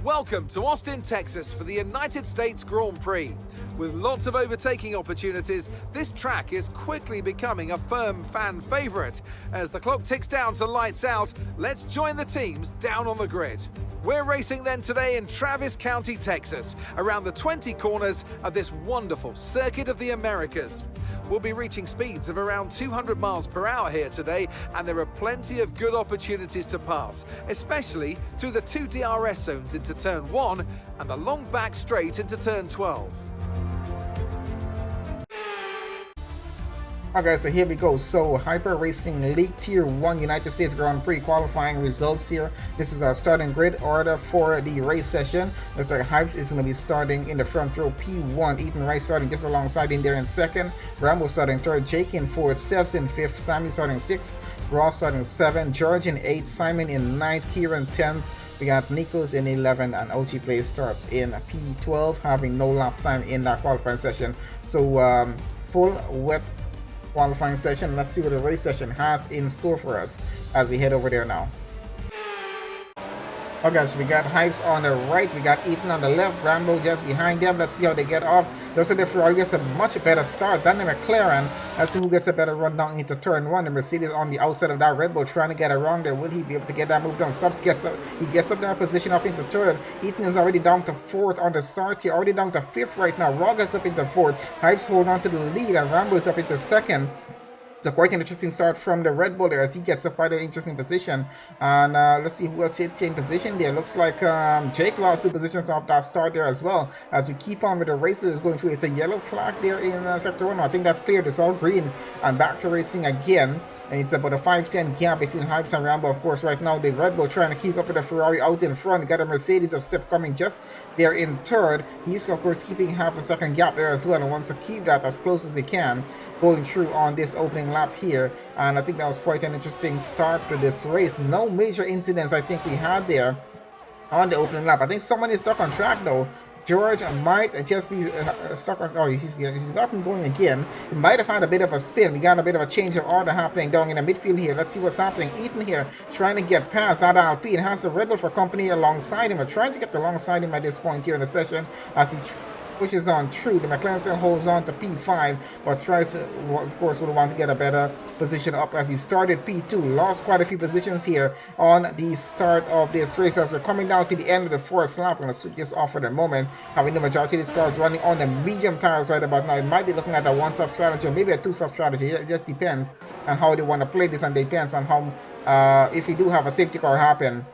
Welcome to Austin, Texas for the United States Grand Prix. With lots of overtaking opportunities, this track is quickly becoming a firm fan favorite. As the clock ticks down to lights out, let's join the teams down on the grid. We're racing then today in Travis County, Texas, around the 20 corners of this wonderful Circuit of the Americas. We'll be reaching speeds of around 200 miles per hour here today, and there are plenty of good opportunities to pass, especially through the two DRS zones into turn 1 and the long back straight into turn 12. Okay, so here we go. So Hyper Racing League Tier 1 United States Grand Prix qualifying results here. This is our starting grid order for the race session. Looks like Hypes is going to be starting in the front row, P1. Ethan Rice starting just alongside in there in second. Rambo starting third. Jake in fourth. Sebs in fifth. Sammy starting sixth. Ross starting seventh. George in eighth. Simon in ninth. Kieran 10th. We got Nikos in 11 and OG Play starts in P12, having no lap time in that qualifying session. So full wet qualifying session. Let's see what the race session has in store for us as we head over there now. Okay, so we got Hypes on the right, we got Ethan on the left, Rambo just behind them. Let's see how they get off. Looks like the Ferrari gets a much better start than the McLaren. Let's see who gets a better run down into turn 1. The Mercedes on the outside of that Red Bull trying to get around there. Will he be able to get that move done? Subs gets up, he gets up there, position up into third. Ethan is already down to fourth on the start here, already down to fifth right now. Raw gets up into fourth. Hypes hold on to the lead and Rambo is up into second. So quite an interesting start from the Red Bull there as he gets up quite an interesting position. And let's see who else hit in position there. Looks like Jake lost 2 positions off that start there as well. As we keep on with the race leaders going through, it's a yellow flag there in sector 1. I think that's cleared. It's all green and back to racing again. And it's about a 5-10 gap between Hypes and Rambo. Of course, right now the Red Bull trying to keep up with the Ferrari out in front. Got a Mercedes of Sip coming just there in third. He's of course keeping half a second gap there as well and wants to keep that as close as he can going through on this opening lap here. And I think that was quite an interesting start to this race. No major incidents I think we had there on the opening lap. I think someone is stuck on track though. George might just be stuck on. Oh, he's gotten going again. He might have had a bit of a spin. We got a bit of a change of order happening down in the midfield here. Let's see what's happening. Ethan here trying to get past that Alpine. Has the Red Bull for company alongside him. Or trying to get alongside him at this point here in the session as he pushes on through. The McLaren still holds on to P5, but tries to, of course, would want to get a better position up as he started P2. Lost quite a few positions here on the start of this race as we're coming down to the end of the fourth lap. I'm going to switch this off for the moment. Having the majority of these cars running on the medium tires right about now. It might be looking at a 1-sub strategy or maybe a 2-sub strategy. It just depends on how they want to play this and depends on how, if we do have a safety car happen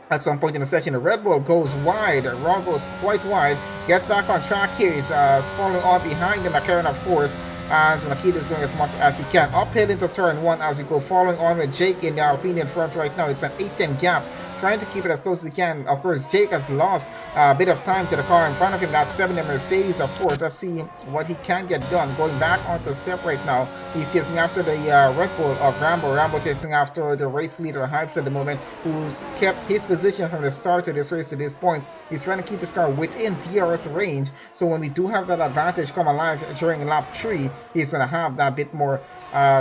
at some point in the session. The Red Bull goes wide. Raw goes quite wide. Gets back on track here. He's following on behind the McLaren, of course. And Makita is going as much as he can. Uphill into turn 1 as we go. Following on with Jake in the Alpine in front right now. It's an 8-10 gap. Trying to keep it as close as he can. Of course, Jake has lost a bit of time to the car in front of him. That's 7 the Mercedes, of course. Let's see what he can get done. Going back onto Sep right now. He's chasing after the Red Bull of Rambo. Rambo chasing after the race leader Hypes at the moment, who's kept his position from the start of this race to this point. He's trying to keep his car within DRS range. So when we do have that advantage come alive during lap 3, he's going to have that bit more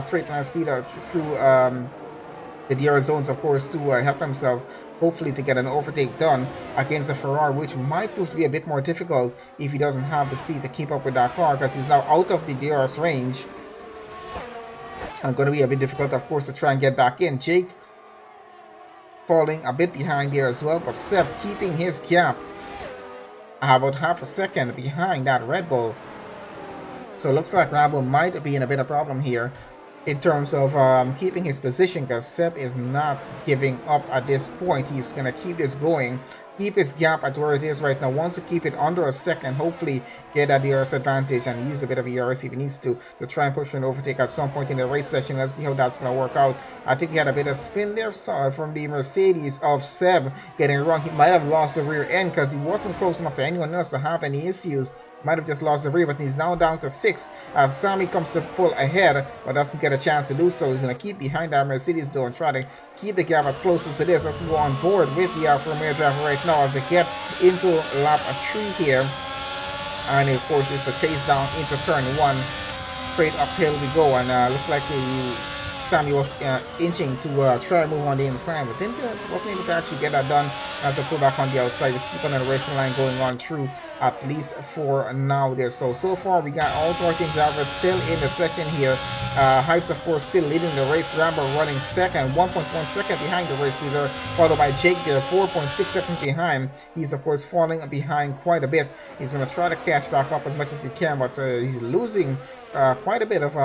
straight line speed through the DRS zones, of course, to help himself hopefully to get an overtake done against a Ferrari, which might prove to be a bit more difficult if he doesn't have the speed to keep up with that car, because he's now out of the DRS range and going to be a bit difficult, of course, to try and get back in. Jake falling a bit behind here as well, but Seb keeping his gap about half a second behind that Red Bull. So it looks like Rambo might be in a bit of problem here in terms of keeping his position, because Seb is not giving up at this point. He's going to keep this going, keep his gap at where it is right now. Wants to keep it under a second, hopefully get that DRS advantage and use a bit of ERS if he needs to try and push for an overtake at some point in the race session. Let's see how that's going to work out. I think he had a bit of spin there from the Mercedes of Seb getting wrong. He might have lost the rear end because he wasn't close enough to anyone else to have any issues. Might have just lost the rear, but he's now down to 6 as Sammy comes to pull ahead but doesn't get a chance to do so. He's going to keep behind that Mercedes though and try to keep the gap as close as it is. Let's go on board with the Alfa Romeo driver right now as they get into lap 3 here. And of course it's a chase down into turn 1. Straight uphill we go, and looks like the Sammy was inching to try and move on the inside, but then wasn't able to actually get that done. Have to pull back on the outside. Just keep on the racing line going on through at least for now there. So far we got all 14 drivers still in the session here. Hypes, of course, still leading the race. Rambo running second, 1.1 second behind the race leader, followed by Jake there, 4.6 seconds behind. He's, of course, falling behind quite a bit. He's going to try to catch back up as much as he can, but he's losing quite a bit of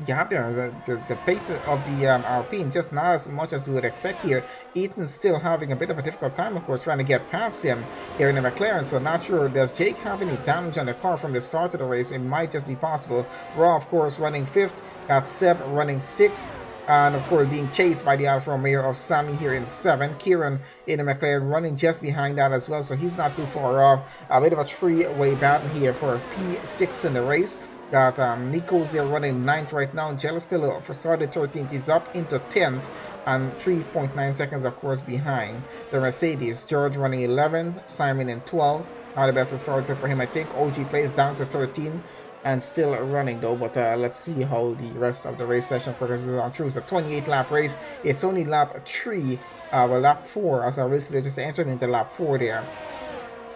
gap there. The pace of the Alpine just not as much as we would expect here. Eaton's still having a bit of a difficult time, of course, trying to get past him here in the McLaren. So not sure, does Jake have any damage on the car from the start of the race? It might just be possible. Raw, of course, running 5th. Got Seb running 6th. And of course being chased by the Alfa Romeo of Sammy here in 7th. Kieran in the McLaren running just behind that as well, so he's not too far off. A bit of a three-way battle here for P6 in the race. Got Nico's there running 9th right now. Jealous Pillow for started 13th. He's up into 10th and 3.9 seconds, of course, behind the Mercedes. George running 11th. Simon in 12th. Not the best of starts for him, I think. OG plays down to 13 and still running though. But let's see how the rest of the race session progresses on through. It's a 28 lap race. It's only lap 3, well, lap 4 as our race leader just entered into lap 4 there.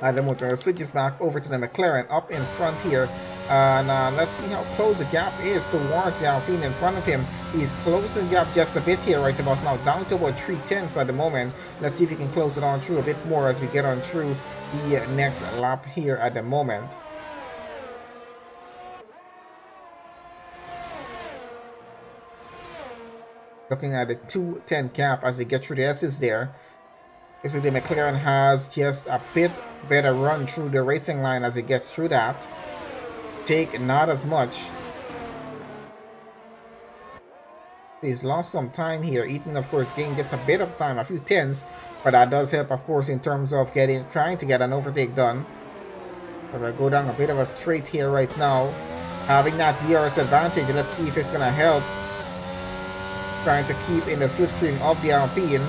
The motor switches back over to the McLaren up in front here. And let's see how close the gap is towards the Alpine in front of him. He's closed the gap just a bit here right about now, down to about 3/10 at the moment. Let's see if he can close it on through a bit more as we get on through the next lap here at the moment. Looking at the 2:10 gap as they get through the S's there. Looks like the McLaren has just a bit better run through the racing line as it gets through that. Jake, not as much. He's lost some time here. Eaton, of course, gained just a bit of time, a few tenths, but that does help, of course, in terms of trying to get an overtake done. As I go down a bit of a straight here right now, having that DRS advantage. Let's see if it's gonna help. Trying to keep in the slipstream of the Alpine.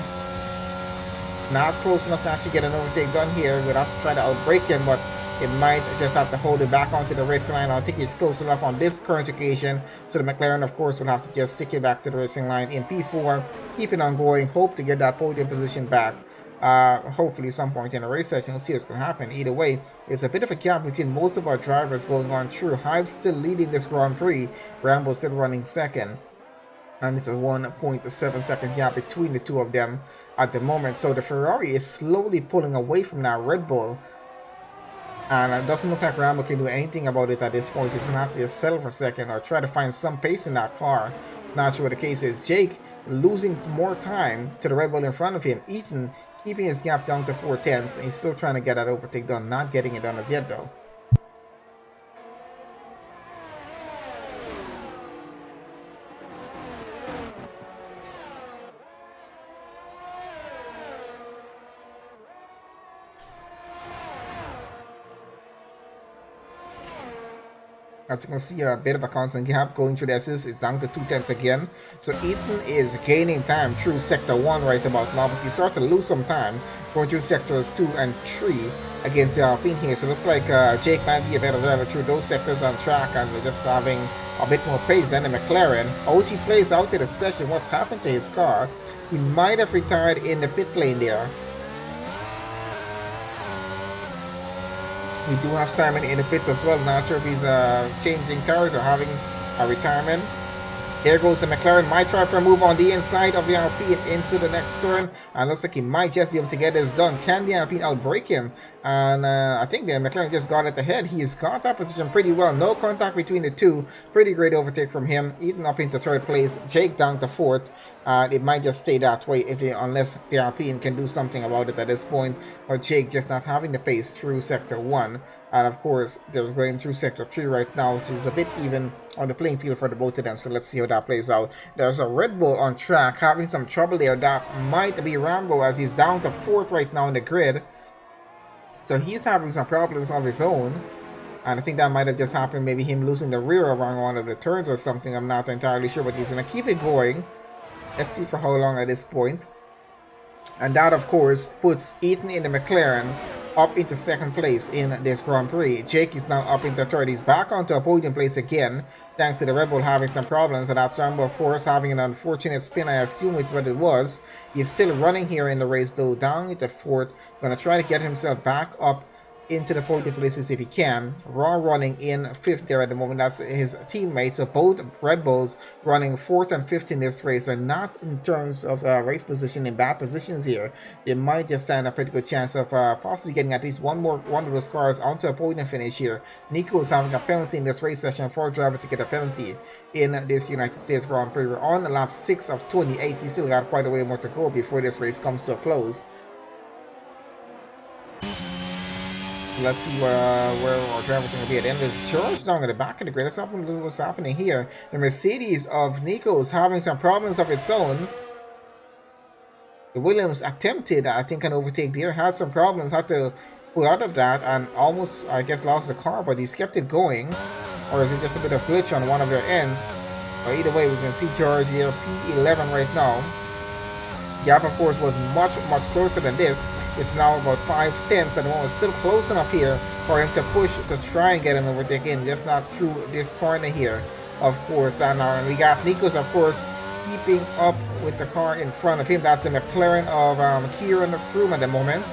Not close enough to actually get an overtake done here without trying to outbrake him, but it might just have to hold it back onto the racing line. I think he's close enough on this current occasion, so the McLaren, of course, will have to just stick it back to the racing line in P4, keep it on going, hope to get that podium position back. Hopefully some point in the race session. We'll see what's going to happen. Either way, it's a bit of a gap between most of our drivers going on through. Hype still leading this Grand Prix, Rambo still running second. And it's a 1.7 second gap between the two of them at the moment. So the Ferrari is slowly pulling away from that Red Bull. And it doesn't look like Rambo can do anything about it at this point. He's going to have to just settle for a second or try to find some pace in that car. Not sure what the case is. Jake losing more time to the Red Bull in front of him. Eaton keeping his gap down to 4/10. And he's still trying to get that overtake done. Not getting it done as yet though. As you can see, a bit of a constant gap going through the S's. It's down to 2/10 again. So Eaton is gaining time through sector 1 right about now, but he starts to lose some time going through sectors 2 and 3 against the Alpine here. So it looks like Jake might be a better driver through those sectors on track, and we're just having a bit more pace than the McLaren. OG plays out to the session. What's happened to his car? He might have retired in the pit lane there. We do have Simon in the pits as well. Not sure if he's changing cars or having a retirement. Here goes the McLaren. Might try for a move on the inside of the Alpine into the next turn. And looks like he might just be able to get this done. Can the Alpine outbrake him? And I think the McLaren just got it ahead. He's got that position pretty well. No contact between the two. Pretty great overtake from him. Eaton up into 3rd place. Jake down to 4th. It might just stay that way unless the Alpine can do something about it at this point. But Jake just not having the pace through sector 1. And of course, they're going through sector 3 right now, which is a bit even on the playing field for the both of them. So let's see how that plays out. There's a Red Bull on track having some trouble there. That might be Rambo as he's down to 4th right now in the grid. So he's having some problems of his own. And I think that might have just happened. Maybe him losing the rear around one of the turns or something. I'm not entirely sure, but he's going to keep it going. Let's see for how long at this point. And that, of course, puts Eaton in the McLaren up into second place in this Grand Prix. Jake is now up into third. He's back onto a podium place again, thanks to the Red Bull having some problems, and that's Rambo, of course, having an unfortunate spin. I assume it's what it was. He's still running here in the race, though, down into fourth. Gonna try to get himself back up into the podium places if he can. Raw running in fifth there at the moment. That's his teammates. So both Red Bulls running fourth and fifth in this race are not, in terms of race position, in bad positions here. They might just stand a pretty good chance of possibly getting at least one of those cars onto a podium finish here. Nico is having a penalty in this race session for a driver to get a penalty in this United States Grand Prix. We're on lap 6 of 28. We still got quite a way more to go before this race comes to a close. Let's see where our drivers are going to be at the end. There's George down at the back of the grid. Let's see what's happening here. The Mercedes of Nico is having some problems of its own. The Williams attempted, I think, an overtake there. Had some problems, had to pull out of that and almost, I guess, lost the car, but he's kept it going. Or is it just a bit of glitch on one of their ends? But either way, we can see George here, P11 right now. Gap, of course, was much closer than this. It's now about 5/10 at the moment. Still close enough here for him to push to try and get an overtake in, just not through this corner here, of course. And we got Nico's, of course, keeping up with the car in front of him. That's the McLaren of Kieran Froome at the moment,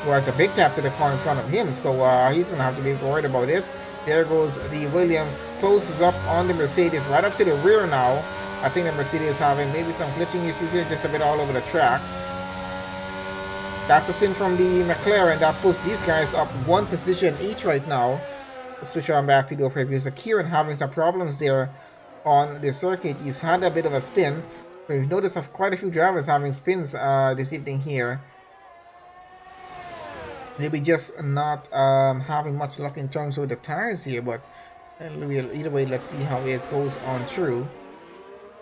who has a big gap to the car in front of him. So he's going to have to be worried about this. There goes the Williams, closes up on the Mercedes, right up to the rear now. I think the Mercedes is having maybe some glitching issues here, just a bit all over the track. That's a spin from the McLaren. That puts these guys up one position each right now. Let's switch on back to the preview. So Kieran having some problems there on the circuit. He's had a bit of a spin. We've noticed of quite a few drivers having spins this evening here. Maybe just not having much luck in terms of the tires here, but either way, let's see how it goes on through.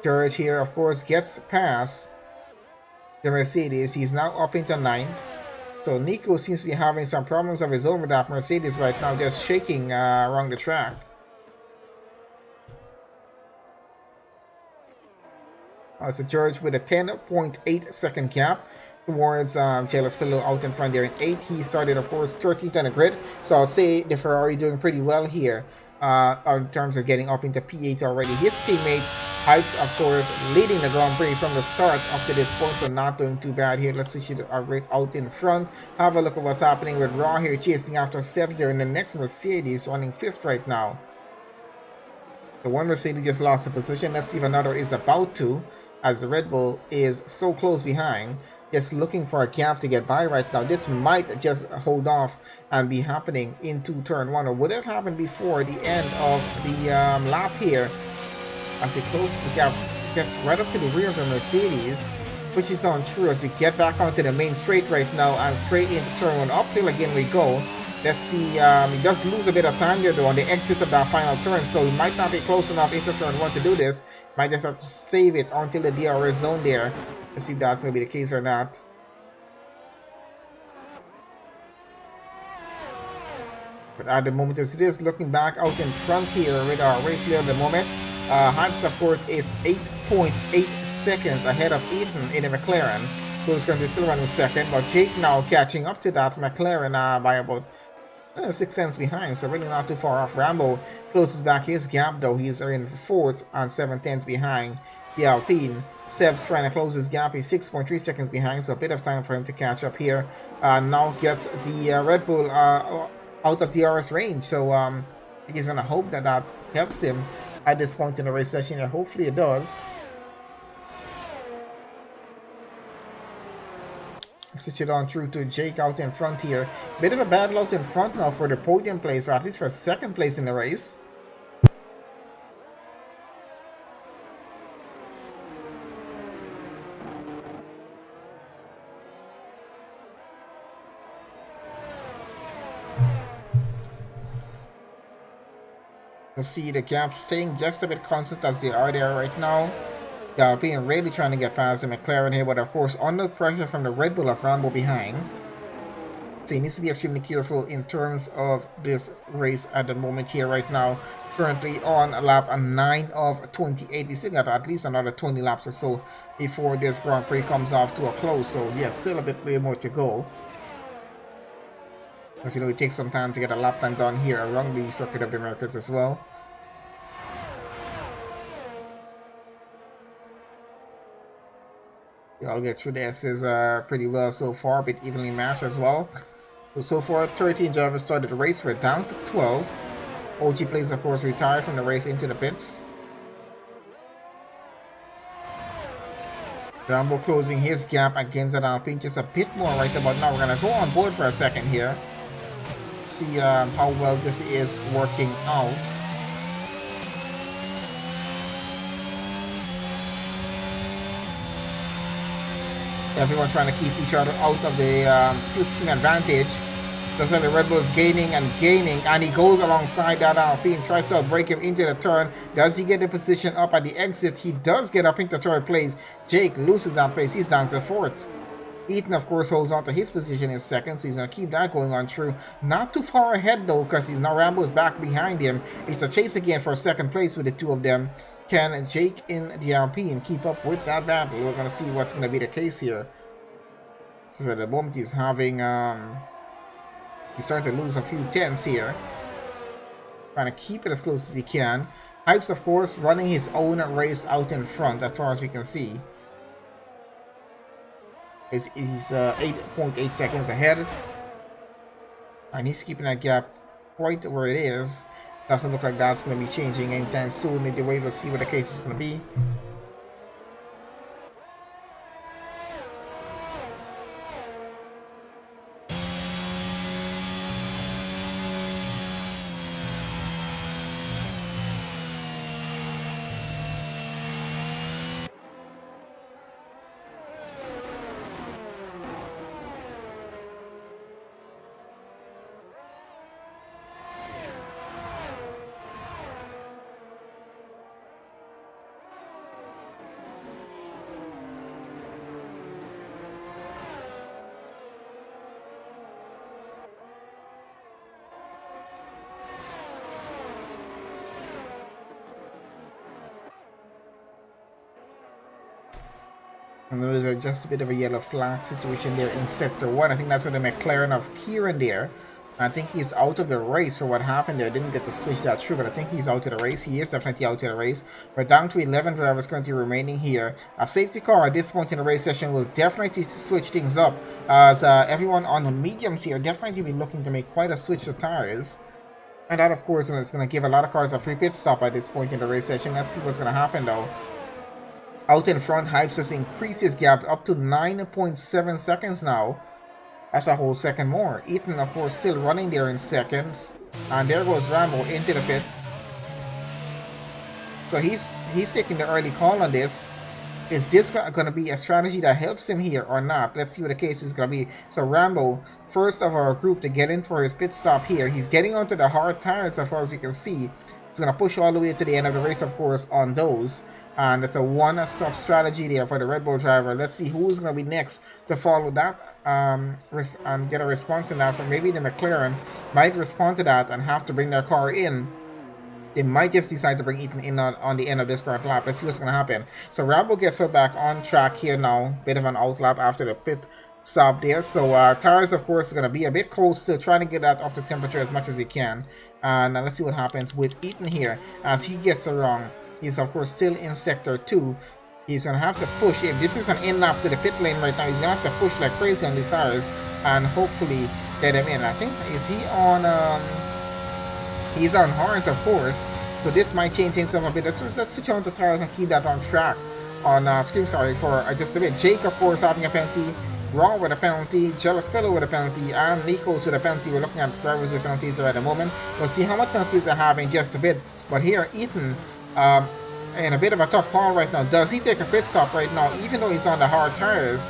George here, of course, gets past the Mercedes. He's now up into 9th. So Nico seems to be having some problems of his own with that Mercedes right now, just shaking around the track. So George with a 10.8 second gap towards Jealous Pillow out in front there in 8th. He started, of course, 13th on the grid. So I'd say the Ferrari doing pretty well here in terms of getting up into P8 already. His teammate Hypes, of course, leading the Grand Prix from the start up to this point, so not doing too bad here. Let's switch it right out in front. Have a look at what's happening with Raw here, chasing after Sebs there in the next Mercedes, running 5th right now. The one Mercedes just lost a position. Let's see if another is about to, as the Red Bull is so close behind, just looking for a gap to get by right now. This might just hold off and be happening into turn 1, or would it happen before the end of the lap here? As it closes the gap, gets right up to the rear of the Mercedes, which is on true as we get back onto the main straight right now and straight into turn 1. Uphill again we go. Let's see, he does lose a bit of time there though on the exit of that final turn, so he might not be close enough into turn 1 to do this. Might just have to save it until the DRS zone there. Let's see if that's going to be the case or not. But at the moment as it is, looking back out in front here with our race leader at the moment. Hypes, of course, is 8.8 seconds ahead of Ethan in the McLaren, who is going to be still running second. But Jake now catching up to that McLaren by about 6 cents behind, so really not too far off. Rambo closes back his gap though. He's in 4th and 7 tenths behind the Alpine. Seb's trying to close his gap. He's 6.3 seconds behind, so a bit of time for him to catch up here. Now gets the Red Bull out of DRS range, so I think he's going to hope that that helps him at this point in the race session, and hopefully it does. Switch it on through to Jake out in front here. Bit of a battle out in front now for the podium place, or at least for second place in the race. You see the gap staying just a bit constant as they are there right now. The Alpine really trying to get past the McLaren here, but of course under pressure from the Red Bull of Rambo behind. So he needs to be extremely careful in terms of this race at the moment here right now. Currently on lap 9 of 28. We still got at least another 20 laps or so before this Grand Prix comes off to a close. So yeah, still a bit more to go. Because you know it takes some time to get a lap time done here around the Circuit of the Americas as well. We all get through the S's pretty well so far, a bit evenly matched as well. So far 13 drivers started the race. We're down to 12. OG Plays of course retired from the race into the pits. Rambo closing his gap against that Alpine just a bit more right about now. We're gonna go on board for a second here. See how well this is working out. Everyone trying to keep each other out of the slipstream advantage. That's why the Red Bull is gaining, and he goes alongside that Alpine, tries to break him into the turn. Does he get the position up at the exit? He does get up into third place. Jake loses that place. He's down to fourth. Ethan, of course, holds on to his position in second, so he's going to keep that going on through. Not too far ahead, though, because he's now Rambo's back behind him. It's a chase again for second place with the two of them. Can Jake in the Alpine keep up with that battle? We're going to see what's going to be the case here. Because at the moment he's having... he's starting to lose a few tenths here. Trying to keep it as close as he can. Hypes, of course, running his own race out in front, as far as we can see. He's 8.8 seconds ahead. And he's keeping that gap right where it is. Doesn't look like that's going to be changing anytime soon. Maybe wait, we'll see what the case is going to be. And there's just a bit of a yellow flag situation there in sector 1. I think that's with the McLaren of Kieran there. I think he's out of the race for what happened there. Didn't get to switch that through, but I think he's out of the race. He is definitely out of the race. We're down to 11 drivers currently remaining here. A safety car at this point in the race session will definitely switch things up, as everyone on the mediums here definitely be looking to make quite a switch of tires. And that, of course, is going to give a lot of cars a free pit stop at this point in the race session. Let's see what's going to happen, though. Out in front, Hypes has increased his gap up to 9.7 seconds now. That's a whole second more. Ethan, of course, still running there in seconds. And there goes Rambo into the pits. So he's taking the early call on this. Is this going to be a strategy that helps him here or not? Let's see what the case is going to be. So Rambo, first of our group to get in for his pit stop here. He's getting onto the hard tires as far as we can see. He's going to push all the way to the end of the race, of course, on those. And it's a one-stop strategy there for the Red Bull driver. Let's see who's going to be next to follow that and get a response in that. From maybe the McLaren might respond to that and have to bring their car in. They might just decide to bring Ethan in on the end of this current lap. Let's see what's going to happen. So Rambo gets her back on track here now. Bit of an outlap after the pit stop there. So tires, of course, are going to be a bit cold still, trying to get that up to temperature as much as he can. And let's see what happens with Ethan here as he gets around. He's, of course, still in sector 2. He's going to have to push. If this is an in-lap to the pit lane right now, he's going to have to push like crazy on these tires and hopefully get him in. I think, is he on... he's on hards, of course. So this might change things up a bit. Let's switch on to tires and keep that on track. On screen, sorry, for just a bit. Jake, of course, having a penalty. Raw with a penalty, Jealous Fellow with a penalty, and Nico's with a penalty. We're looking at drivers with penalties at the moment. We'll see how much penalties they have in just a bit. But here, Ethan... in a bit of a tough call right now. Does he take a pit stop right now, even though he's on the hard tires?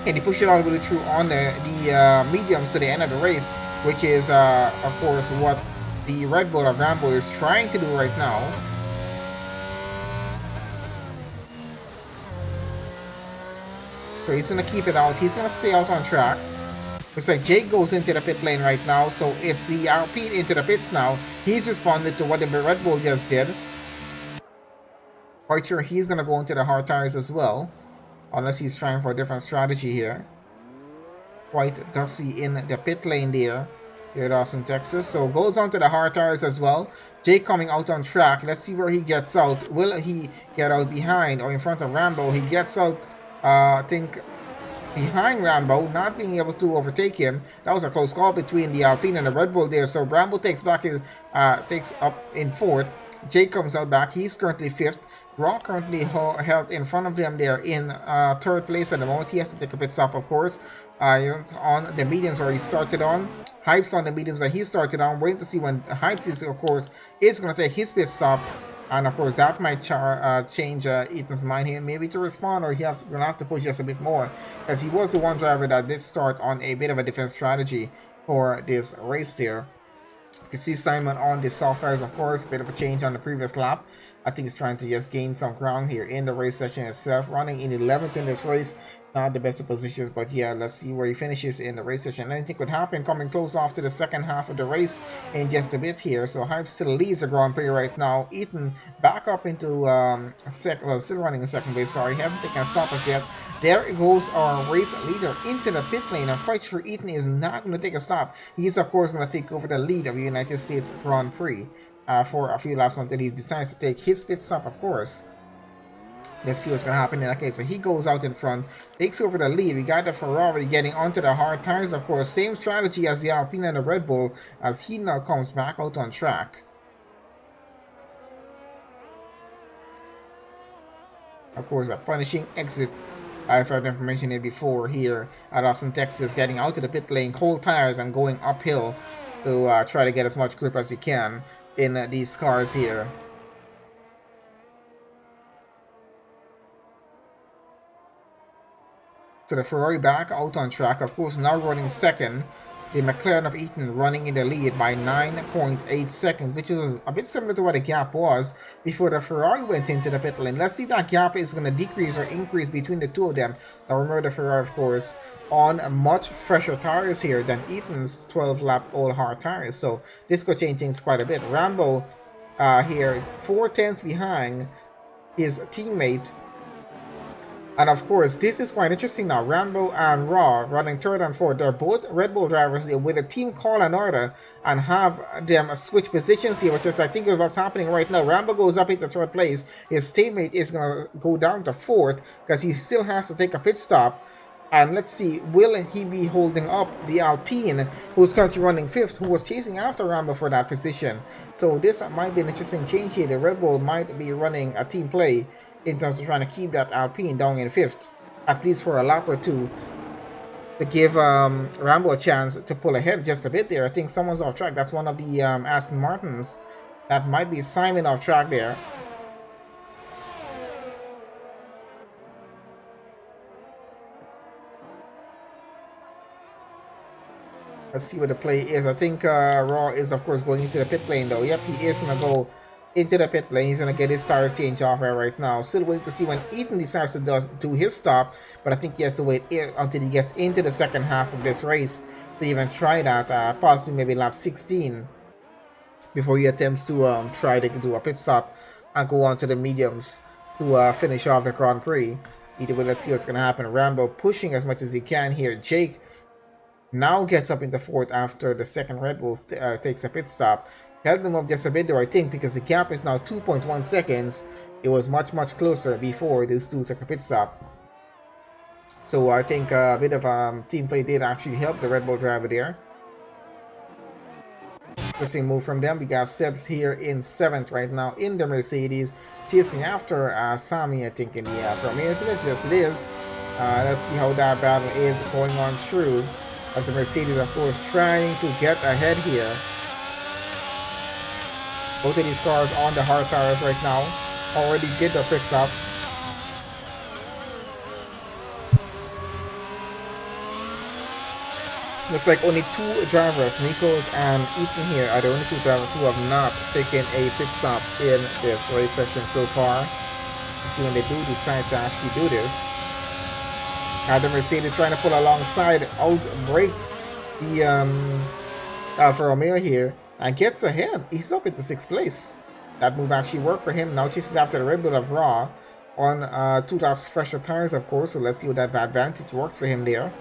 And he push it all the way through on the mediums to the end of the race, which is, of course, what the Red Bull of Rambo is trying to do right now. So he's going to keep it out. He's going to stay out on track. Looks like Jake goes into the pit lane right now, so it's the Alpine into the pits now. He's responded to what the Red Bull just did. Quite sure he's going to go into the hard tires as well, unless he's trying for a different strategy here. quite dusty in the pit lane there here at Austin, Texas. So goes on to the hard tires as well. Jake coming out on track. Let's see where he gets out. Will he get out behind or in front of Rambo? He gets out, I think, behind Rambo, not being able to overtake him. That was a close call between the Alpine and the Red Bull there. So Rambo takes back his, takes up in fourth. Jake comes out back. He's currently fifth. Raw currently held in front of them there in third place at the moment. He has to take a pit stop, of course. On the mediums where he started on. Hype's on the mediums that he started on. Waiting to see when Hype's is, of course, is going to take his pit stop. And of course, that might change Ethan's mind here, maybe to respond, or he's going to have to push just a bit more, because he was the one driver that did start on a bit of a defense strategy for this race here. You can see Simon on the soft tires, of course, bit of a change on the previous lap. I think he's trying to just gain some ground here in the race session itself, running in 11th in this race. Not the best of positions, but yeah, let's see where he finishes in the race session. Anything could happen coming close off to the second half of the race in just a bit here. So Hype still leads the Grand Prix right now. Ethan back up into still running in second place. Sorry, haven't taken a stop as yet. There goes our race leader into the pit lane. I'm quite sure Ethan is not going to take a stop. He's of course going to take over the lead of the United States Grand Prix for a few laps until he decides to take his pit stop, of course. Let's see what's going to happen in that case. So he goes out in front, takes over the lead. We got the Ferrari getting onto the hard tires, of course. Same strategy as the Alpine and the Red Bull, as he now comes back out on track. Of course, a punishing exit. I've heard information here before here at Austin, Texas, getting out to the pit lane, cold tires, and going uphill to try to get as much grip as you can in these cars here. So the Ferrari back out on track, of course, now running second. The McLaren of Eaton running in the lead by 9.8 seconds, which is a bit similar to what the gap was before the Ferrari went into the pit lane. Let's see if that gap is going to decrease or increase between the two of them. Now remember, the Ferrari, of course, on much fresher tires here than Eaton's 12-lap old hard tires. So this could change things quite a bit. Rambo here, 4 tenths behind his teammate. And of course, this is quite interesting now. Rambo and Raw running third and fourth. They're both Red Bull drivers with a team call and order and have them switch positions here, which is, I think, is what's happening right now. Rambo goes up into third place. His teammate is going to go down to fourth because he still has to take a pit stop. And let's see, will he be holding up the Alpine, who's currently running fifth, who was chasing after Rambo for that position? So this might be an interesting change here. The Red Bull might be running a team play in terms of trying to keep that Alpine down in fifth, at least for a lap or two, to give Rambo a chance to pull ahead just a bit there. I think someone's off track. That's one of the Aston Martins. That might be Simon off track there. Let's see what the play is. I think Raw is, of course, going into the pit lane, though. Yep, he is going to go into the pit lane. He's going to get his tires changed off right now. Still waiting to see when Ethan decides to do his stop, but I think he has to wait until he gets into the second half of this race to even try that, possibly maybe lap 16, before he attempts to try to do a pit stop and go on to the mediums to finish off the Grand Prix. Either way, let's see what's going to happen. Rambo pushing as much as he can here. Jake now gets up into fourth after the second Red Bull takes a pit stop. Held them up just a bit there, I think, because the gap is now 2.1 seconds. It was much closer before these two took a pit stop. So I think a bit of team play did actually help the Red Bull driver there. Interesting move from them. We got Sebs here in 7th right now in the Mercedes, chasing after Sami, I think, in the from here. So yes, it is. Let's see how that battle is going on through, as the Mercedes, of course, trying to get ahead here. Both of these cars on the hard tires right now already did their pit stops. Looks like only two drivers, Nichols and Ethan here, are the only two drivers who have not taken a pit stop in this race session so far. Let's see when they do decide to actually do this. The Mercedes trying to pull alongside, out brakes the Alfa Romeo here and gets ahead. He's up into 6th place. That move actually worked for him. Now chases after the Red Bull of Raw on 2 laps fresher tires, of course. So let's see what that advantage works for him there.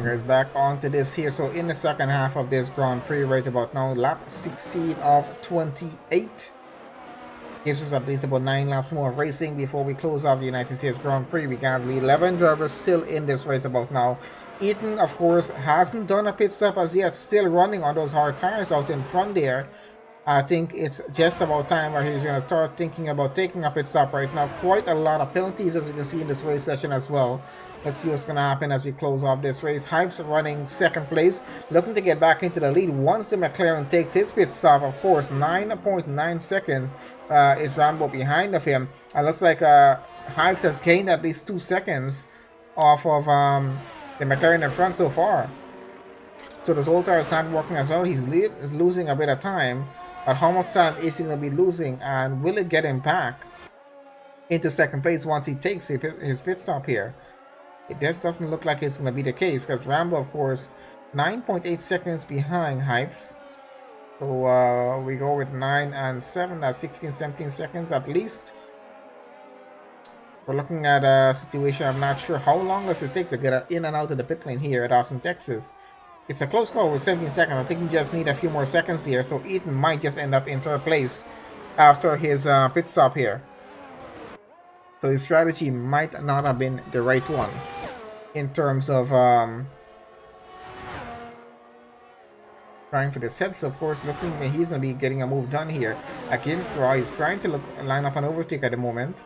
Guys, back onto this here. So in the second half of this Grand Prix right about now, lap 16 of 28 gives us at least about 9 laps more of racing before we close off the United States Grand Prix. We got the 11 drivers still in this right about now. Eaton, of course, hasn't done a pit stop as yet, still running on those hard tires out in front there. I think it's just about time where he's going to start thinking about taking a pit stop right now. Quite a lot of penalties, as you can see in this race session as well. Let's see what's going to happen as we close off this race. Hypes running second place, looking to get back into the lead once the McLaren takes his pit stop. Of course, 9.9 seconds is Rambo behind of him. And looks like Hypes has gained at least 2 seconds off of the McLaren in front so far. So this whole tire is not working as well. He's losing a bit of time. But how much time is he going to be losing, and will it get him back into second place once he takes his pit stop here? It just doesn't look like it's going to be the case, because Rambo, of course, 9.8 seconds behind Hypes. So we go with 9 and 7, that's 16, 17 seconds at least. We're looking at a situation, I'm not sure how long does it take to get in and out of the pit lane here at Austin, Texas. It's a close call with 17 seconds. I think we just need a few more seconds here. So Eaton might just end up in third place after his pit stop here. So his strategy might not have been the right one in terms of trying for this head. So of course, looks like he's going to be getting a move done here against Raw. He's trying to line up an overtake at the moment.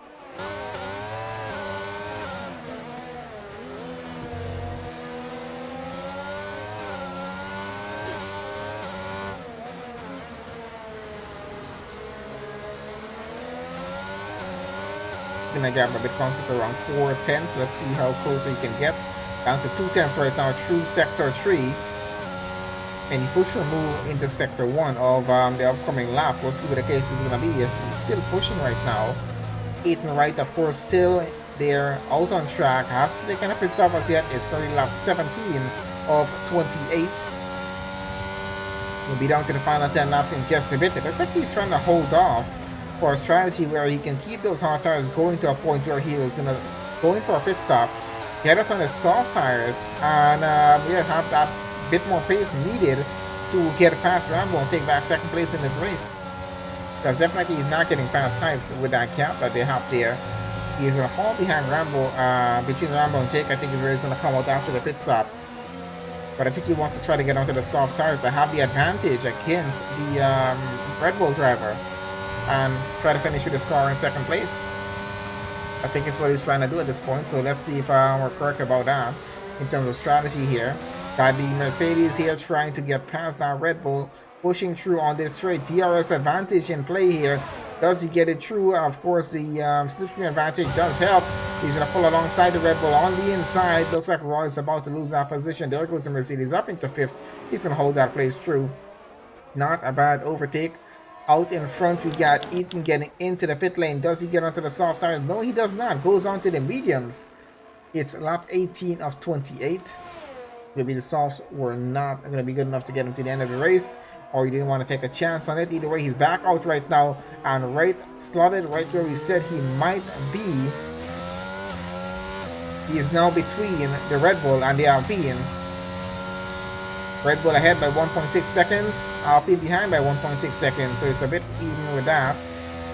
Gonna get a bit closer to around 4/10. Let's see how close he can get. Down to 2/10 right now through sector 3. And he pushed a move into sector 1 of the upcoming lap. We'll see what the case is gonna be. Yes, he's still pushing right now. Eaton Wright, of course, still there out on track. Hasn't taken a pit stop as yet. It's currently lap 17 of 28. We'll be down to the final 10 laps in just a bit. It looks like he's trying to hold off for a strategy where he can keep those hard tires going to a point where he was going for a pit stop, get it on his soft tires, and have that bit more pace needed to get past Rambo and take back second place in this race. Because definitely he's not getting past Hypes with that gap that they have there. He's going to fall behind Rambo, between Rambo and Jake. I think his race is going to come out after the pit stop. But I think he wants to try to get onto the soft tires to have the advantage against the Red Bull driver and try to finish with his car in second place. I think it's what he's trying to do at this point. So let's see if we're correct about that in terms of strategy here. Got the Mercedes here trying to get past that Red Bull, pushing through on this straight. DRS advantage in play here. Does he get it through? Of course, the slipstream advantage does help. He's going to pull alongside the Red Bull on the inside. Looks like Roy is about to lose that position. There goes the Mercedes up into 5th. He's going to hold that place through. Not a bad overtake. Out in front, we got Eaton getting into the pit lane. Does he get onto the soft tires? No, he does not. Goes on to the mediums. It's lap 18 of 28. Maybe the softs were not going to be good enough to get him to the end of the race, or he didn't want to take a chance on it. Either way, he's back out right now and slotted right where we said he might be. He is now between the Red Bull and the Alpine. Red Bull ahead by 1.6 seconds, Alpine behind by 1.6 seconds, so it's a bit even with that.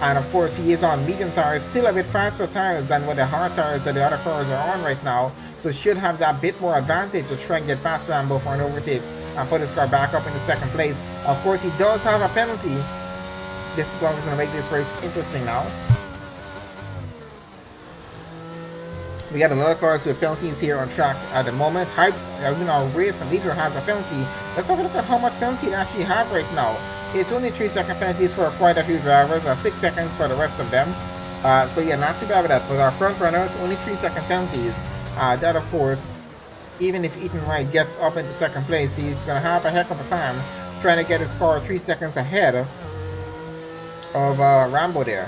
And of course, he is on medium tires, still a bit faster tires than what the hard tires that the other cars are on right now, so should have that bit more advantage to try and get past Rambo for an overtake and put his car back up in the second place. Of course, he does have a penalty. This is what is going to make this race interesting now. We got a lot of cars with penalties here on track at the moment. Hypes, even our race leader, has a penalty. Let's have a look at how much penalty they actually have right now. It's only 3-second penalties for quite a few drivers, 6 seconds for the rest of them. So yeah, not too bad with that. But our front runners, only 3-second penalties. That of course, even if Eaton Wright gets up into second place, he's gonna have a heck of a time trying to get his car 3 seconds ahead of Rambo there.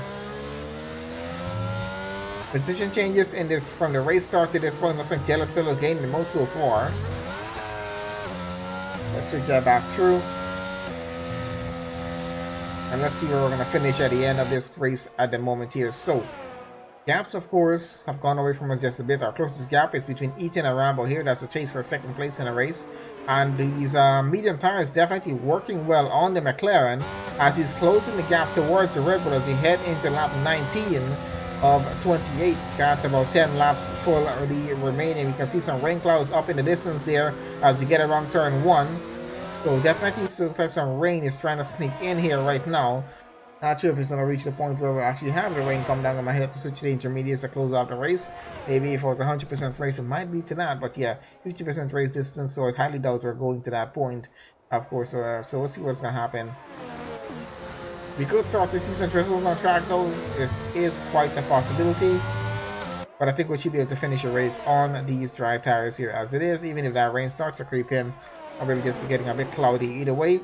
Position changes in this from the race start to this point. Looks like Jealous Pillow gained the most so far. Let's switch that back through. And let's see where we're going to finish at the end of this race at the moment here. So, Gaps, of course, have gone away from us just a bit. Our closest gap is between Ethan and Rambo here. That's a chase for second place in a race. And these medium tires definitely working well on the McLaren as he's closing the gap towards the Red Bull as we head into lap 19 of 28. Got about 10 laps full already remaining. We can see some rain clouds up in the distance there as we get around turn 1. So definitely looks like some rain is trying to sneak in here right now. Not sure if it's going to reach the point where we'll actually have the rain come down. I might have to switch to the intermediates to close out the race. Maybe if it was 100% race, it might be to that. But yeah, 50% race distance, so I highly doubt we're going to that point, of course. So we'll see what's going to happen. We could start to see some drizzles on track, though. This is quite a possibility. But I think we should be able to finish a race on these dry tires here as it is, even if that rain starts to creep in. Or maybe just be getting a bit cloudy. Either way,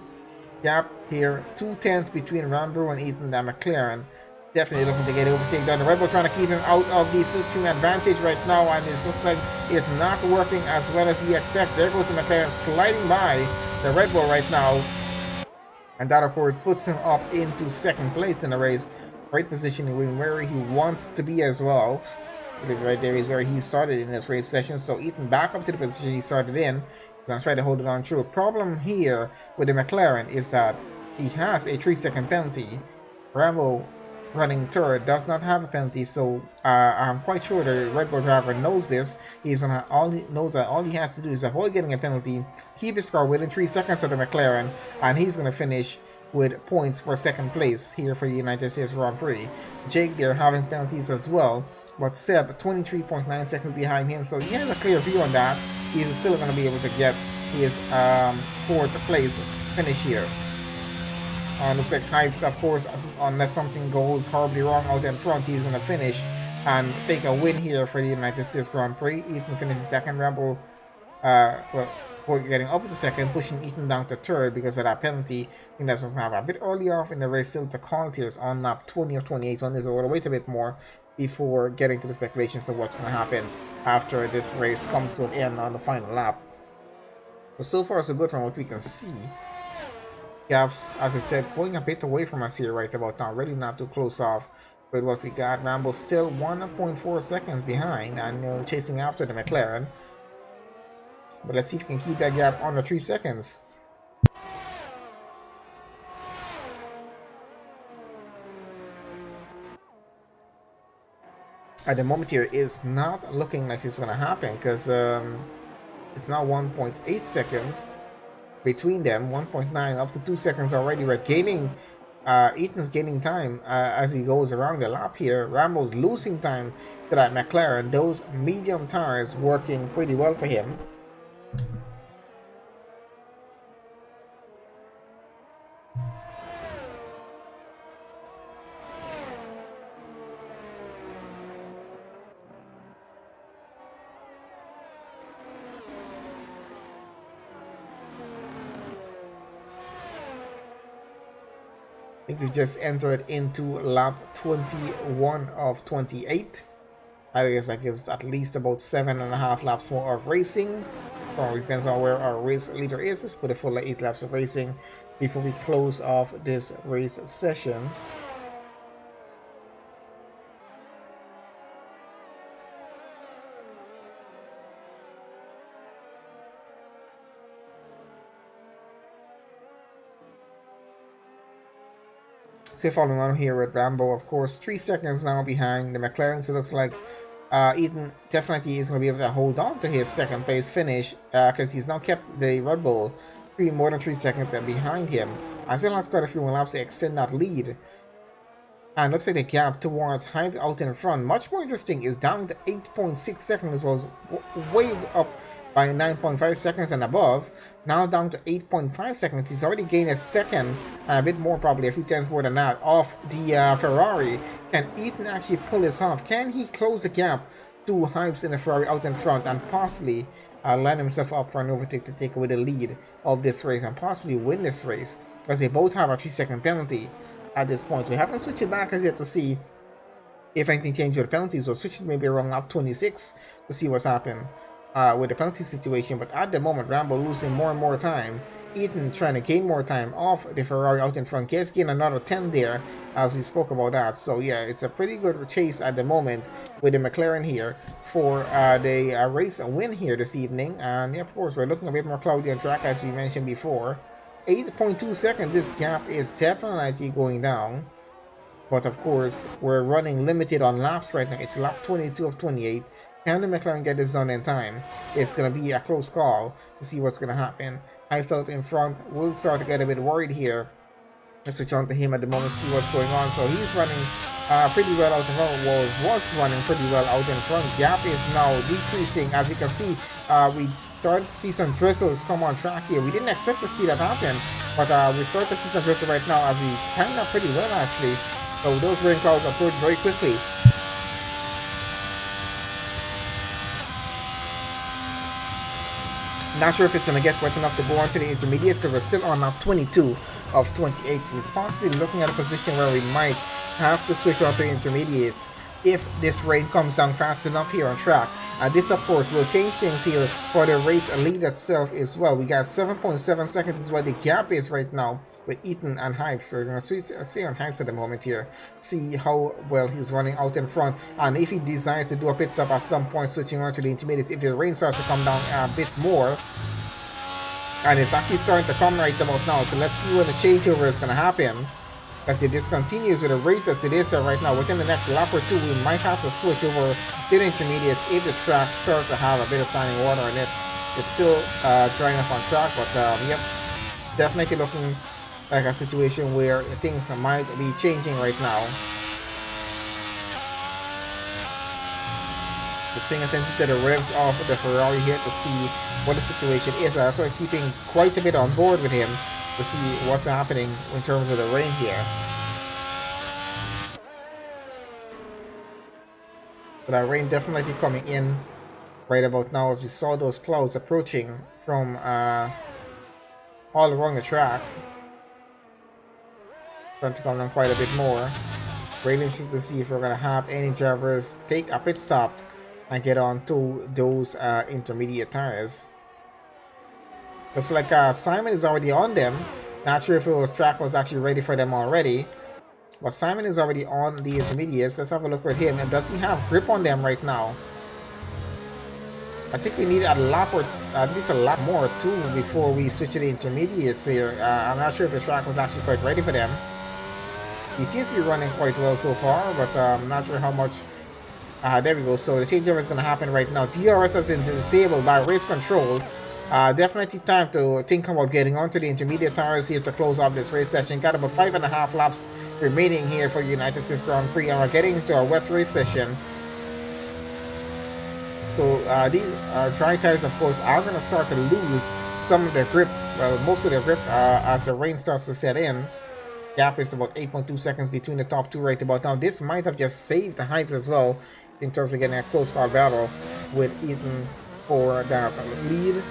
gap here, 2/10 between Rambo and Ethan and McLaren. Definitely looking to get overtaken down. The Red Bull trying to keep him out of the slipstream advantage right now, and it looks like it's not working as well as he expected. There goes the McLaren sliding by the Red Bull right now, and that of course puts him up into second place in the race. Great positioning where he wants to be as well. Right there is where he started in this race session. So Ethan back up to the position he started in. Gonna try to hold it on true. Problem here with the McLaren is that he has a 3-second penalty. Rambo running third does not have a penalty, so I'm quite sure the Red Bull driver knows this. He's gonna knows that all he has to do is avoid getting a penalty, keep his car within 3 seconds of the McLaren, and he's gonna finish with points for second place here for the United States Grand Prix. Jake there having penalties as well, but Seb 23.9 seconds behind him, so he has a clear view on that. He's still going to be able to get his fourth place finish here. Looks like Hypes, of course, unless something goes horribly wrong out in front, he's going to finish and take a win here for the United States Grand Prix. Ethan finishes second. Rambo getting up to second, pushing Ethan down to third because of that penalty. I think that's going to happen a bit early off in the race. Still to call here on lap 20 or 28. One is a little wait a bit more before getting to the speculations of what's going to happen after this race comes to an end on the final lap. But so far so good from what we can see. Gaps, as I said, going a bit away from us here right about now. Really not too close off with what we got. Rambo still 1.4 seconds behind and chasing after the McLaren. But let's see if we can keep that gap under 3 seconds. At the moment here, it's not looking like it's going to happen because it's now 1.8 seconds between them. 1.9 up to 2 seconds already. We're gaining, Ethan's gaining time as he goes around the lap here. Rambo's losing time to that McLaren. Those medium tires working pretty well for him. I think we just entered into lap 21 of 28. I guess that gives at least about 7.5 laps more of racing. Probably depends on where our race leader is. Let's put a full 8 laps of racing before we close off this race session. So following on here with Rambo, of course, 3 seconds now behind the McLaren. So it looks like Ethan definitely is going to be able to hold on to his second place finish because he's now kept the Red Bull more than 3 seconds behind him. I still has quite a few more laps to extend that lead. And looks like the gap towards Hype out in front, much more interesting, is down to 8.6 seconds. It was way up by 9.5 seconds and above. Now down to 8.5 seconds. He's already gained a second and a bit more, probably a few tenths more than that, off the Ferrari. Can Ethan actually pull this off? Can he close the gap to Hypes in the Ferrari out in front and possibly line himself up for an overtake to take away the lead of this race and possibly win this race? Because they both have a 3-second penalty at this point. We haven't switched it back as yet to see if anything changed with the penalties. We'll switch it maybe around lap 26 to see what's happened. with the penalty situation, but at the moment, Rambo losing more and more time. Eaton trying to gain more time off the Ferrari out in front. Guess gain another 10 there, as we spoke about that. So yeah, it's a pretty good chase at the moment with the McLaren here for the race win here this evening. And yeah, of course, we're looking a bit more cloudy on track as we mentioned before. 8.2 seconds, this gap is definitely going down. But of course, we're running limited on laps right now. It's lap 22 of 28. Can the McLaren get this done in time? It's going to be a close call to see what's going to happen. Hypes out in front. We'll start to get a bit worried here. Let's switch on to him at the moment, see what's going on. So he's running pretty well out in front. Well, was running pretty well out in front. Gap is now decreasing. As you can see, we started to see some drizzles come on track here. We didn't expect to see that happen, but we start to see some drizzle right now as we timed up pretty well actually. So those rain clouds approach very quickly. Not sure if it's going to get wet enough to go on to the intermediates because we're still on lap 22 of 28. We're possibly looking at a position where we might have to switch on to the intermediates if this rain comes down fast enough here on track. This of course will change things here for the race lead itself as well. We got 7.7 seconds is what the gap is right now with Eaton and Hypes. So we're going to stay on Hypes at the moment here, see how well he's running out in front, and if he decides to do a pit stop at some point, switching on to the intermediates if the rain starts to come down a bit more. And it's actually starting to come right about now, so let's see when the changeover is going to happen. As if this continues with the rate as it is right now, within the next lap or two, we might have to switch over to the intermediates if the track starts to have a bit of standing water in it. It's still drying up on track, but yep, definitely looking like a situation where things might be changing right now. Just paying attention to the revs of the Ferrari here to see what the situation is. I started keeping quite a bit on board with him to see what's happening in terms of the rain here. But that rain definitely coming in right about now as you saw those clouds approaching from all along the track. Starting to come down quite a bit more. Really interested to see if we're going to have any drivers take a pit stop and get on to those intermediate tires. Looks like Simon is already on them. Not sure if it was track was actually ready for them already. But Simon is already on the intermediates. Let's have a look at him. And does he have grip on them right now? I think we need a lap or at least a lap more too before we switch to the intermediates here. I'm not sure if the track was actually quite ready for them. He seems to be running quite well so far, but I'm not sure how much. There we go. So the changeover is going to happen right now. DRS has been disabled by race control. Definitely time to think about getting onto the intermediate tires here to close off this race session. Got about 5.5 laps remaining here for the United States Grand Prix, and we're getting into a wet race session. So these dry tires, of course, are going to start to lose some of their grip, well, most of their grip as the rain starts to set in. Gap is about 8.2 seconds between the top two right about now. This might have just saved the Hypes as well in terms of getting a close car battle with Eaton for that lead.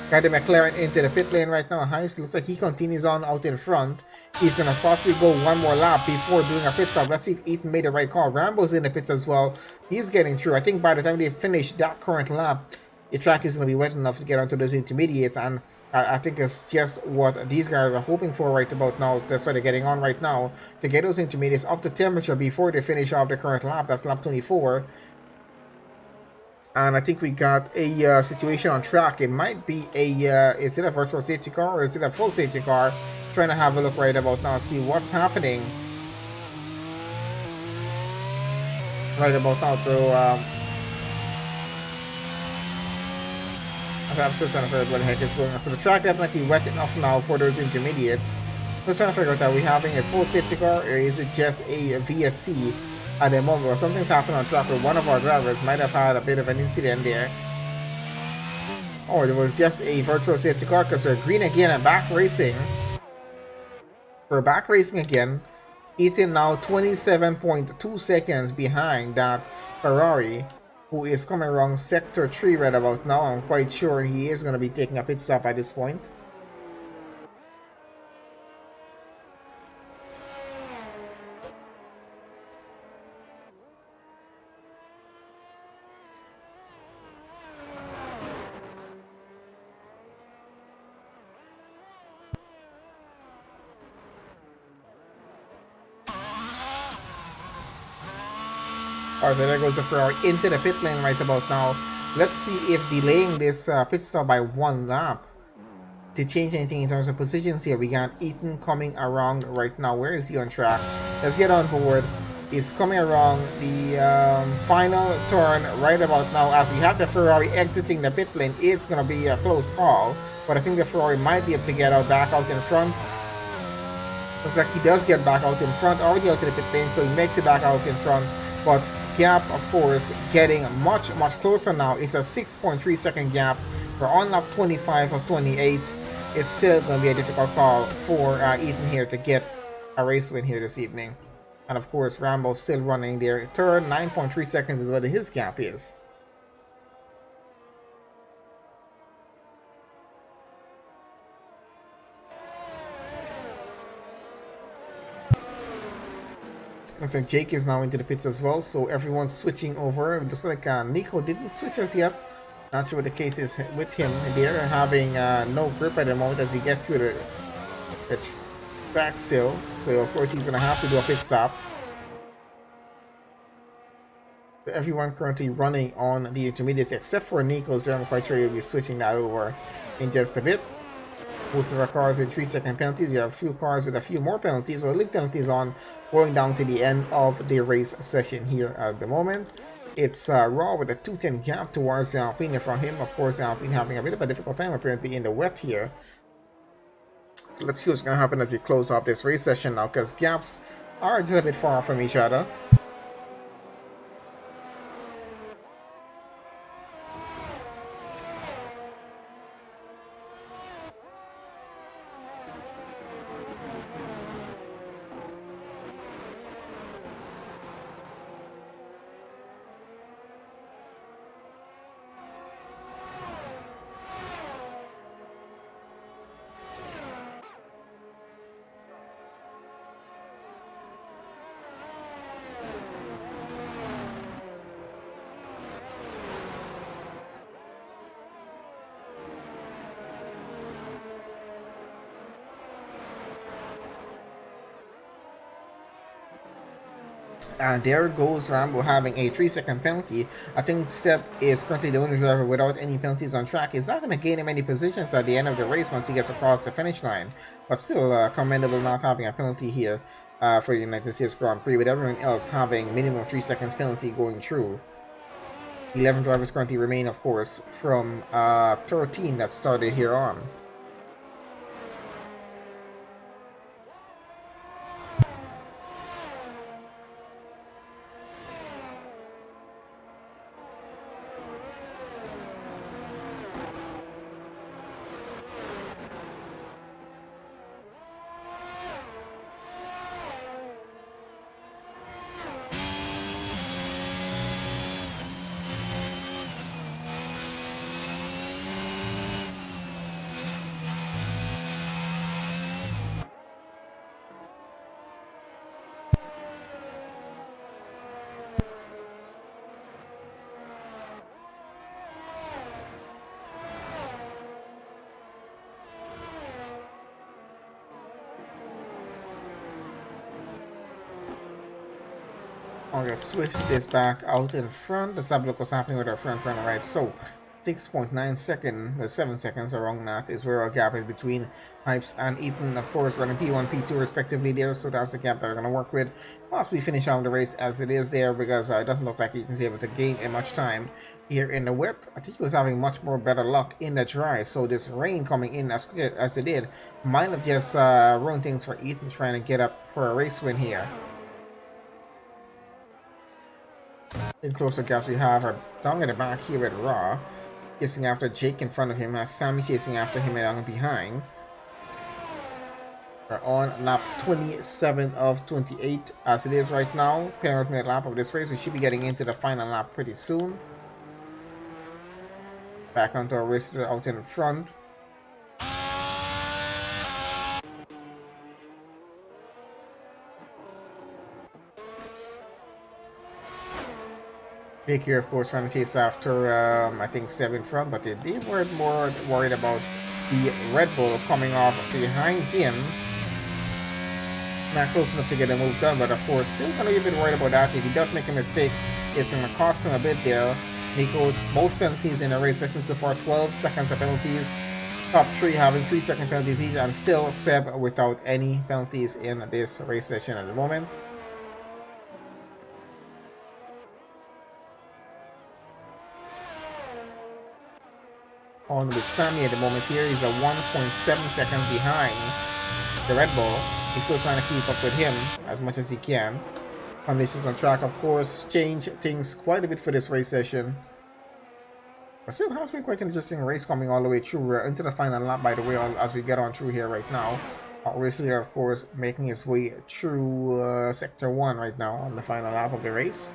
Got the McLaren into the pit lane right now. Hypes looks like he continues on out in front. He's going to possibly go one more lap before doing a pit stop. Let's see if Eaton made the right call. Rambo's in the pits as well. He's getting through. I think by the time they finish that current lap, the track is going to be wet enough to get onto those intermediates, and I think it's just what these guys are hoping for right about now. That's why they're getting on right now, to get those intermediates up to temperature before they finish off the current lap. That's lap 24. And I think we got a situation on track. It might be a, is it a virtual safety car or is it a full safety car? Trying to have a look right about now, see what's happening right about now. So, I'm still trying to figure out what the heck is going on. So the track definitely wet enough now for those intermediates. So trying to figure out, are we having a full safety car or is it just a VSC at the moment? Or something's happened on track where one of our drivers might have had a bit of an incident there. Or it was just a virtual safety car because we're green again and back racing. We're back racing again. Eaton now 27.2 seconds behind that Ferrari, who is coming around sector 3 right about now. I'm quite sure he is going to be taking a pit stop at this point. Alright, so there goes the Ferrari into the pit lane right about now. Let's see if delaying this pit stop by one lap to change anything in terms of positions here. We got Ethan coming around right now. Where is he on track? Let's get on board. He's coming around the final turn right about now. As we have the Ferrari exiting the pit lane, it's going to be a close call, but I think the Ferrari might be able to get out back out in front. Looks like he does get back out in front, already out to the pit lane, so he makes it back out in front. But gap, of course, getting much closer now. It's a 6.3 second gap. We're on lap 25 of 28. It's still going to be a difficult call for Ethan here to get a race win here this evening. And of course, Rambo still running there. Third, 9.3 seconds is what his gap is. Looks like Jake is now into the pits as well, so everyone's switching over. It looks like Nico didn't switch as yet. Not sure what the case is with him. They're having no grip at the moment as he gets through the track still. So of course he's going to have to do a pit stop. So everyone currently running on the intermediates except for Nico's there. I'm quite sure he'll be switching that over in just a bit. Most of our cars in 3-second penalties. We have a few cars with a few more penalties or league penalties on, going down to the end of the race session here at the moment. It's Raw with a 210 gap towards Alpine from him. Of course, Alpine having a bit of a difficult time apparently in the wet here. So let's see what's going to happen as we close up this race session now, because gaps are just a bit far from each other. And there goes Rambo having a 3-second penalty. I think Seb is currently the only driver without any penalties on track. He's not going to gain him any positions at the end of the race once he gets across the finish line. But still commendable not having a penalty here for the United States Grand Prix, with everyone else having minimum 3 seconds penalty going through. 11 drivers currently remain, of course, from 13 that started here on. I'm gonna switch this back out in front. Let's have a look what's happening with our front runner, right? So 6.9 seconds, 7 seconds around that is where our gap is between Hypes and Ethan, of course, running P1, P2 respectively there. So that's the gap that we're gonna work with. Possibly finish out the race as it is there, because it doesn't look like Ethan's able to gain much time here in the wet. I think he was having much more better luck in the dry. So this rain coming in as quick as it did might have just ruined things for Ethan trying to get up for a race win here. In closer gaps we have are down in the back here with Raw chasing after Jake in front of him, as Sammy chasing after him and behind. We're on lap 27 of 28 as it is right now. Penultimate lap of this race. We should be getting into the final lap pretty soon. Back onto our racer out in front. Jake here, of course, trying to chase after, I think, Seb in front, but they were more worried about the Red Bull coming off behind him. not close enough to get a move done, but of course, still gonna be a bit worried about that. If he does make a mistake, it's gonna cost him a bit there. Nico's most penalties in the race session so far, 12 seconds of penalties. Top 3 having 3-second penalties each, and still Seb without any penalties in this race session at the moment. On with Sammy at the moment here, he's a 1.7 seconds behind the Red Bull. He's still trying to keep up with him as much as he can. Conditions on track, of course, change things quite a bit for this race session. But still has been quite an interesting race coming all the way through. We're into the final lap, by the way, as we get on through here right now. Race leader, of course, making his way through Sector 1 right now on the final lap of the race.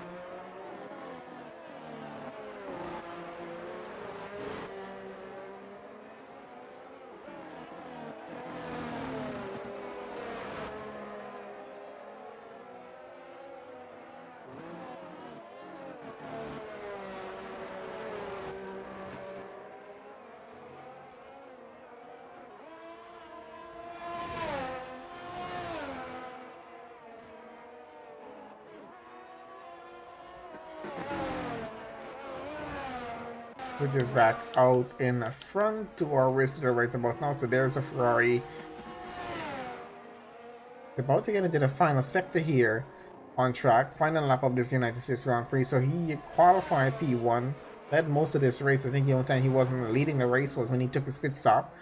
Which is back out in front to our race leader right about now. So there's a Ferrari about to get into the final sector here on track. Final lap of this United States Grand Prix. So he qualified P1, led most of this race. I think the only time he wasn't leading the race was when he took his pit stop.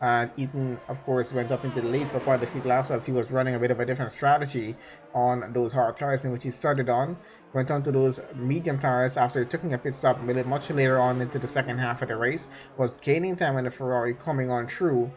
And Ethan, of course, went up into the lead for quite a few laps as he was running a bit of a different strategy on those hard tires in which he started on. Went on to those medium tires after taking a pit stop much later on into the second half of the race. Was gaining time in the Ferrari coming on through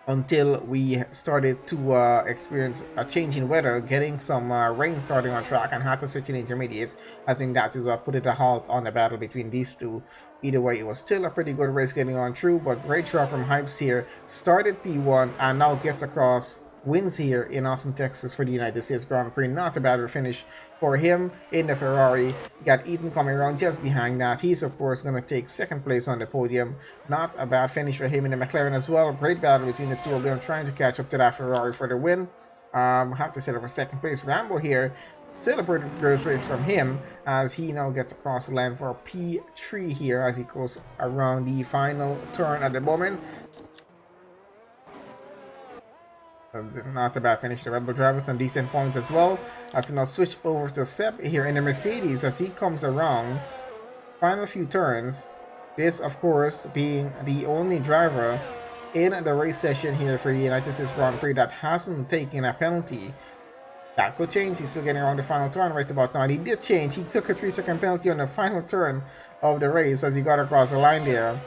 until we started to experience a change in weather, getting some rain starting on track, and had to switch in intermediates. I think that is what put it a halt on the battle between these two. Either way, it was still a pretty good race getting on through, but great shot from Hypes here. Started P1 and now gets across, wins here in Austin, Texas for the United States Grand Prix. Not a bad finish for him in the Ferrari. Got Ethan coming around just behind that. He's of course going to take second place on the podium. Not a bad finish for him in the McLaren as well. Great battle between the two of them trying to catch up to that Ferrari for the win. Have to set up a second place. Rambo here celebrated first race from him as he now gets across the line for P3 here as he goes around the final turn at the moment. Not a bad finish. The Rebel driver some decent points as well. Have to now switch over to Seb here in the Mercedes as he comes around. Final few turns. This, of course, being the only driver in the race session here for the United States Grand Prix that hasn't taken a penalty. That could change. He's still getting around the final turn right about now. And he did change. He took a 3-second penalty on the final turn of the race as he got across the line there.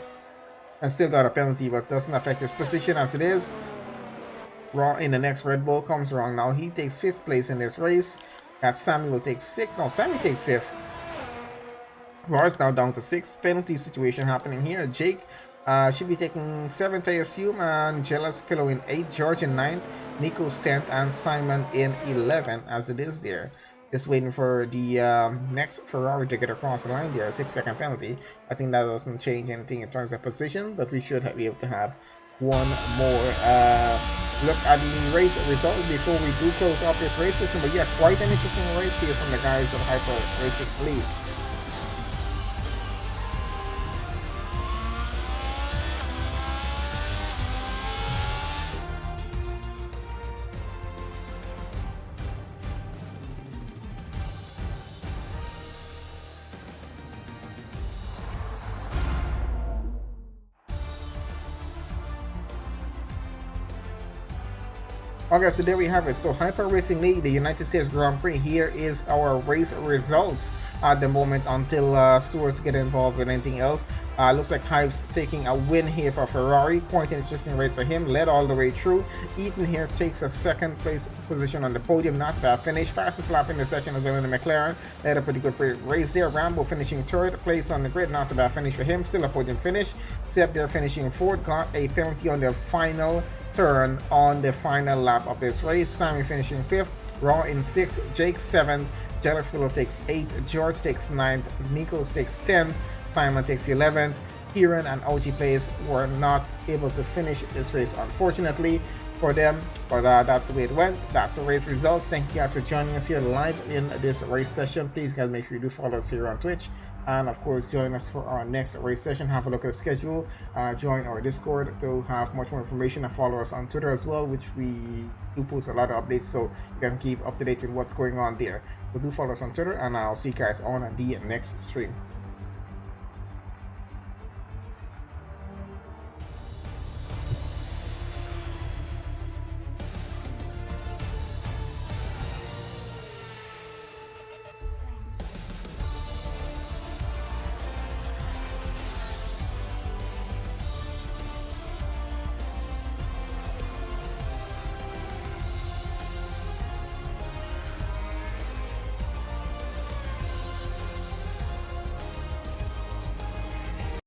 And still got a penalty, but doesn't affect his position as it is. Raw in the next Red Bull comes around now. He takes 5th place in this race. That Sammy will take 6th. No, Sammy takes 5th. Raw is now down to 6th. Penalty situation happening here. Jake should be taking 7th, I assume. And Jealous Pillow in 8th. George in 9th. Nico's 10th. And Simon in 11th as it is there. Just waiting for the next Ferrari to get across the line there. 6-second penalty. I think that doesn't change anything in terms of position. But we should be able to have one more look at the race results before we do close up this race session. But yeah, quite an interesting race here from the guys of Hyper Races Fleet. Okay, so there we have it. So Hyper Racing League, the United States Grand Prix. Here is our race results at the moment until stewards get involved with anything else. Looks like Hype's taking a win here for Ferrari. Quite an interesting race for him. Led all the way through. Ethan here takes a 2nd place position on the podium. Not bad finish. Fastest lap in the session as well in the McLaren. Led a pretty good race there. Rambo finishing 3rd place on the grid. Not a bad finish for him. Still a podium finish. Seb there finishing 4th. Got a penalty on the final turn on the final lap of this race. Sammy finishing 5th. Raw in 6th. Jake 7th. Jealous Pillow takes 8th. George takes 9th. Nichols takes 10th. Simon takes 11th. Kieran and OG Plays were not able to finish this race, unfortunately for them, but that's the way it went. That's the race results. Thank you guys for joining us here live in this race session. Please guys, make sure you do follow us here on Twitch, and of course join us for our next race session. Have a look at the schedule, join our Discord to have much more information, and follow us on Twitter as well, which we do post a lot of updates, so you guys can keep up to date with what's going on there. So do follow us on Twitter, and I'll see you guys on the next stream.